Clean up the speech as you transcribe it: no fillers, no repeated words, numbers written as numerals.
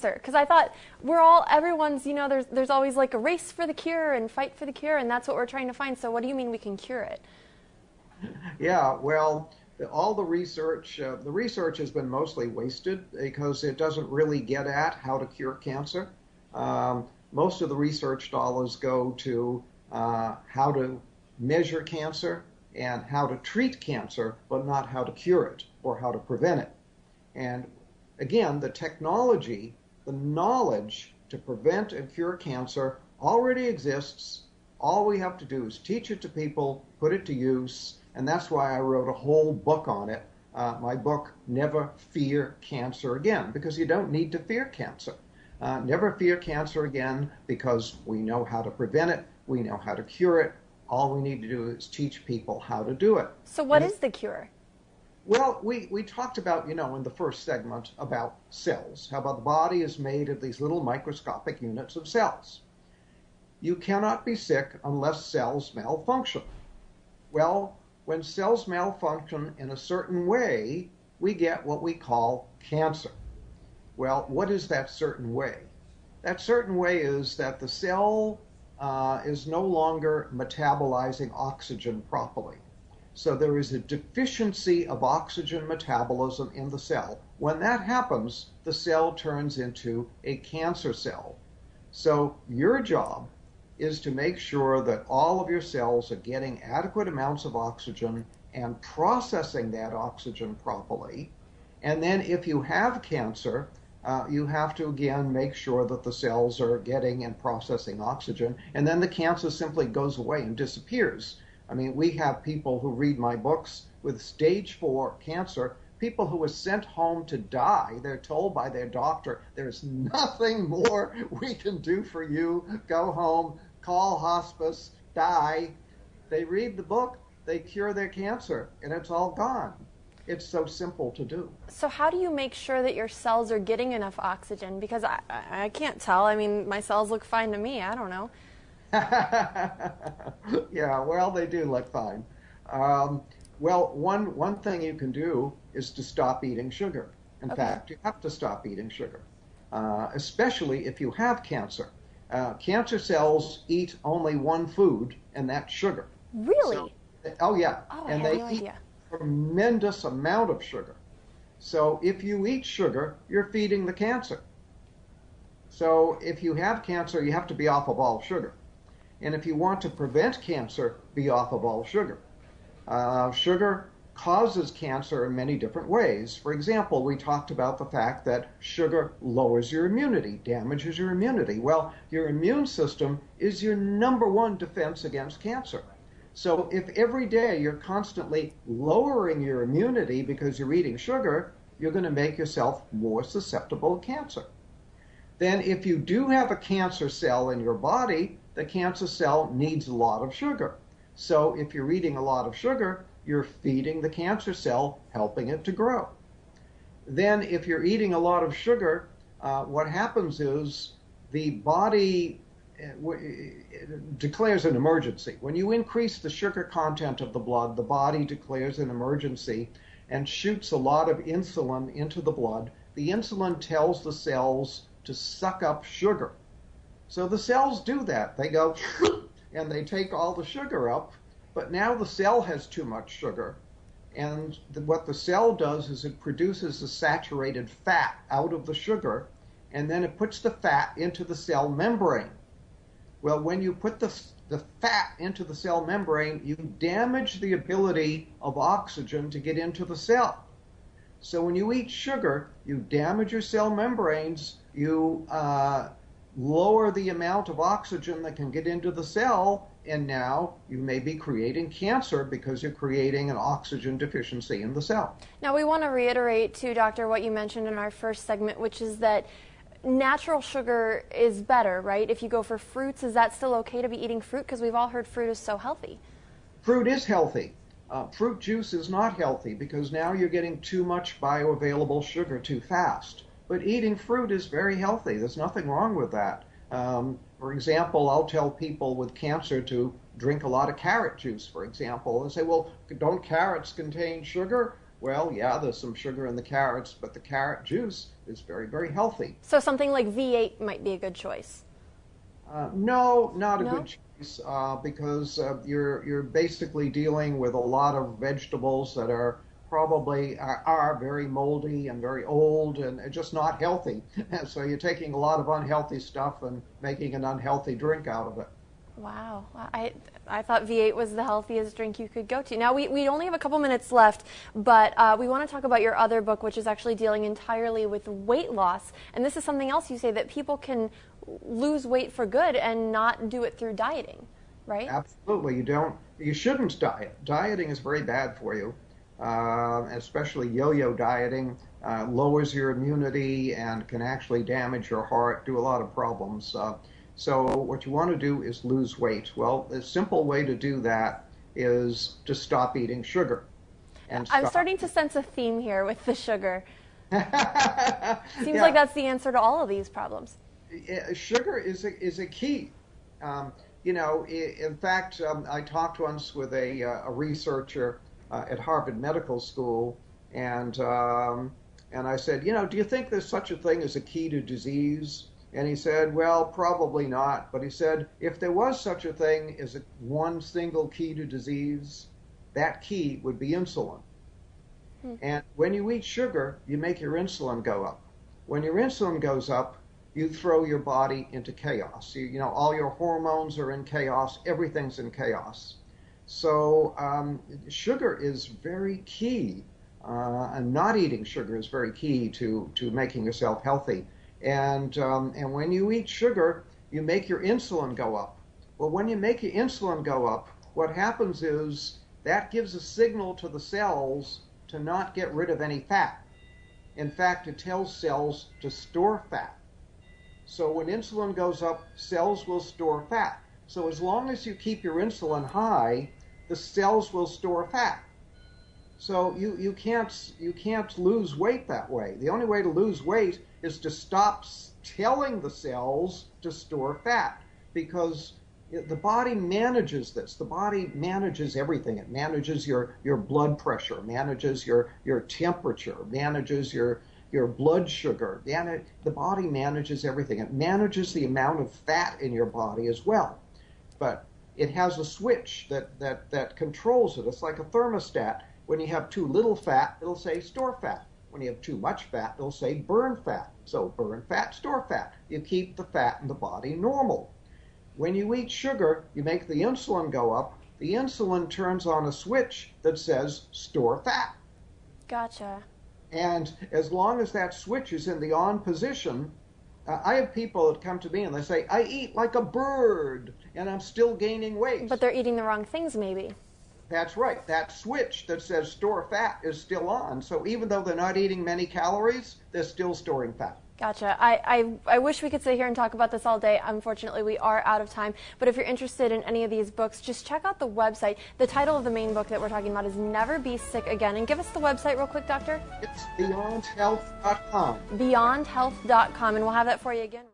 cancer? Because I thought everyone's, there's always like a race for the cure and fight for the cure, and that's what we're trying to find. So what do you mean we can cure it? Yeah, well, all the research has been mostly wasted because it doesn't really get at how to cure cancer. Most of the research dollars go to how to measure cancer and how to treat cancer, but not how to cure it or how to prevent it. And again, the technology, the knowledge to prevent and cure cancer already exists. All we have to do is teach it to people, put it to use, and that's why I wrote a whole book on it. My book, Never Fear Cancer Again, because you don't need to fear cancer. Never fear cancer again because we know how to prevent it, we know how to cure it. All we need to do is teach people how to do it. So what is the cure? Well, we talked about, in the first segment about cells, how about the body is made of these little microscopic units of cells. You cannot be sick unless cells malfunction. Well, when cells malfunction in a certain way, we get what we call cancer. Well, what is that certain way? That certain way is that the cell is no longer metabolizing oxygen properly. So there is a deficiency of oxygen metabolism in the cell. When that happens, the cell turns into a cancer cell. So your job is to make sure that all of your cells are getting adequate amounts of oxygen and processing that oxygen properly. And then if you have cancer, you have to, again, make sure that the cells are getting and processing oxygen, and then the cancer simply goes away and disappears. I mean, we have people who read my books with stage 4 cancer, people who are sent home to die. They're told by their doctor, there's nothing more we can do for you. Go home, call hospice, die. They read the book, they cure their cancer, and it's all gone. It's so simple to do. So how do you make sure that your cells are getting enough oxygen? Because I can't tell. I mean, my cells look fine to me. I don't know. Yeah, well, they do look fine. Well, one thing you can do is to stop eating sugar. In fact, you have to stop eating sugar, especially if you have cancer. Cancer cells eat only one food, and that's sugar. Really? Oh, yeah. Oh, and I had they no eat idea. a tremendous amount of sugar. So if you eat sugar, you're feeding the cancer. So if you have cancer, you have to be off of all sugar. And if you want to prevent cancer, be off of all sugar. Sugar causes cancer in many different ways. For example, we talked about the fact that sugar lowers your immunity, damages your immunity. Well, your immune system is your #1 defense against cancer. So if every day you're constantly lowering your immunity because you're eating sugar, you're going to make yourself more susceptible to cancer. Then if you do have a cancer cell in your body, the cancer cell needs a lot of sugar. So if you're eating a lot of sugar, you're feeding the cancer cell, helping it to grow. Then if you're eating a lot of sugar, what happens is the body declares an emergency. When you increase the sugar content of the blood, the body declares an emergency and shoots a lot of insulin into the blood. The insulin tells the cells to suck up sugar. So the cells do that. They go and they take all the sugar up, but now the cell has too much sugar. And what the cell does is it produces a saturated fat out of the sugar, and then it puts the fat into the cell membrane. Well, when you put the fat into the cell membrane, you damage the ability of oxygen to get into the cell. So when you eat sugar, you damage your cell membranes, you lower the amount of oxygen that can get into the cell, and now you may be creating cancer because you're creating an oxygen deficiency in the cell. Now we want to reiterate too, Doctor, what you mentioned in our first segment, which is that natural sugar is better, right? If you go for fruits, is that still okay to be eating fruit? Because we've all heard fruit is so healthy. Fruit is healthy. Fruit juice is not healthy because now you're getting too much bioavailable sugar too fast. But eating fruit is very healthy. There's nothing wrong with that. For example, I'll tell people with cancer to drink a lot of carrot juice, for example, and say, well, don't carrots contain sugar? Well, yeah, there's some sugar in the carrots, but the carrot juice is very, very healthy. So something like V8 might be a good choice. No, not a good choice, because you're basically dealing with a lot of vegetables that are probably are very moldy and very old and just not healthy. So you're taking a lot of unhealthy stuff and making an unhealthy drink out of it. Wow. I thought V8 was the healthiest drink you could go to. Now, we only have a couple minutes left, but we want to talk about your other book, which is actually dealing entirely with weight loss. And this is something else you say, that people can lose weight for good and not do it through dieting, right? Absolutely. You shouldn't diet. Dieting is very bad for you, especially yo-yo dieting. Lowers your immunity and can actually damage your heart, do a lot of problems. So what you want to do is lose weight. Well, the simple way to do that is to stop eating sugar. I'm starting to sense a theme here with the sugar. Seems like that's the answer to all of these problems. Sugar is a key. In fact, I talked once with a researcher at Harvard Medical School, and I said, do you think there's such a thing as a key to disease? And he said, well, probably not. But he said, if there was such a thing as one single key to disease, that key would be insulin. And when you eat sugar, you make your insulin go up. When your insulin goes up, you throw your body into chaos. All your hormones are in chaos. Everything's in chaos. So sugar is very key. And not eating sugar is very key to making yourself healthy. And when you eat sugar, you make your insulin go up. Well, when you make your insulin go up, what happens is that gives a signal to the cells to not get rid of any fat. In fact, it tells cells to store fat. So when insulin goes up, cells will store fat. So as long as you keep your insulin high, the cells will store fat. So you can't lose weight that way. The only way to lose weight is to stop telling the cells to store fat, because the body manages this. The body manages everything. It manages your blood pressure, manages your temperature, manages your blood sugar. The body manages everything. It manages the amount of fat in your body as well. But it has a switch that controls it. It's like a thermostat. When you have too little fat, it'll say store fat. When you have too much fat, it'll say burn fat. So burn fat, store fat. You keep the fat in the body normal. When you eat sugar, you make the insulin go up. The insulin turns on a switch that says store fat. Gotcha. And as long as that switch is in the on position, I have people that come to me and they say, I eat like a bird and I'm still gaining weight. But they're eating the wrong things maybe. That's right. That switch that says store fat is still on. So even though they're not eating many calories, they're still storing fat. Gotcha. I wish we could sit here and talk about this all day. Unfortunately, we are out of time. But if you're interested in any of these books, just check out the website. The title of the main book that we're talking about is Never Be Sick Again. And give us the website real quick, Doctor. It's beyondhealth.com. Beyondhealth.com. And we'll have that for you again.